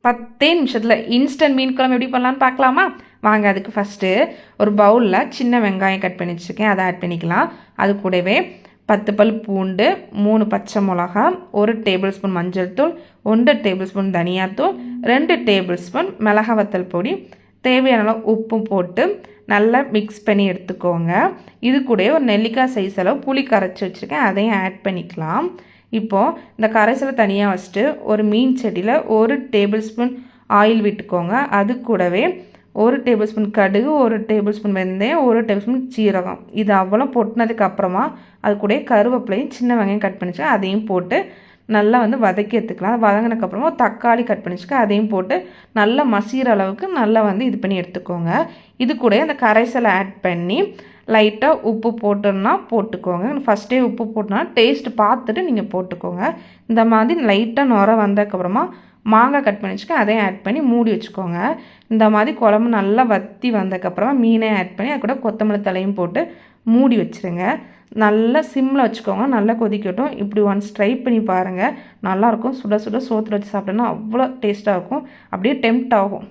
10 நிமிஷத்தில் இன்ஸ்டன்ட் மீன் குழம்பு எப்படி பண்ணலான்னு பார்க்கலாமா? வாங்க. அதுக்கு ஃபஸ்ட்டு ஒரு பவுலில் சின்ன வெங்காயம் கட் பண்ணி வச்சுருக்கேன், அதை ஆட் பண்ணிக்கலாம். அது கூடவே 10 பல் பூண்டு, 3 பச்சை மிளகா, 1 டேபிள் ஸ்பூன் மஞ்சள் தூள், 1 டேபிள் ஸ்பூன் தனியாத்தூள், 2 டேபிள் ஸ்பூன் மிளகா வத்தல் பொடி, தேவையான அளவு உப்பும் போட்டு நல்லா மிக்ஸ் பண்ணி எடுத்துக்கோங்க. இது கூட ஒரு நெல்லிக்காய் சைஸ் அளவு புளி கரைச்சி வச்சுருக்கேன், அதையும் ஆட் பண்ணிக்கலாம். இப்போது இந்த கரைசலை தனியாக வச்சுட்டு ஒரு மீன் சட்டியில் 1 டேபிள் ஸ்பூன் ஆயில் விட்டுக்கோங்க. அது கூடவே 1 டேபிள் ஸ்பூன் கடுகு, 1 டேபிள் ஸ்பூன் வெந்தயம், 1 டேபிள் ஸ்பூன் சீரகம், இது அவ்வளோ பொட்டினதுக்கப்புறமா அது கூட கருவேப்பிலையும் சின்ன வெங்காயம் கட் பண்ணிச்சு அதையும் போட்டு நல்லா வதக்கி எடுத்துக்கலாம். வதங்கினதுக்கப்புறமா தக்காளி கட் பண்ணி வச்சுக்க அதையும் போட்டு நல்லா மசிகிற அளவுக்கு நல்லா இது பண்ணி எடுத்துக்கோங்க. இது கூட அந்த கரைசலை ஆட் பண்ணி லைட்டாக உப்பு போட்டோன்னா போட்டுக்கோங்க. ஃபஸ்ட்டே உப்பு போட்டோன்னா டேஸ்ட்டு பார்த்துட்டு நீங்கள் போட்டுக்கோங்க. இந்த மாதிரி லைட்டாக நுர வந்ததுக்கப்புறமா மாங்காய் கட் பண்ணி வச்சுக்க அதையும் ஆட் பண்ணி மூடி வச்சுக்கோங்க. இந்த மாதிரி குழம்பு நல்லா வற்றி வந்ததுக்கப்புறமா மீனையும் ஆட் பண்ணி அது கூட கொத்தமல்லி தலையும் போட்டு மூடி வச்சுருங்க. நல்லா சிம்மில் வச்சுக்கோங்க, நல்லா கொதிக்கட்டும். இப்படி ஒன்ஸ் ட்ரை பண்ணி பாருங்கள், நல்லாயிருக்கும். சுட சுட சோத்தில் வச்சு சாப்பிட்டோன்னா அவ்வளோ டேஸ்ட்டாக இருக்கும், அப்படியே டெம்ப்ட் ஆகும்.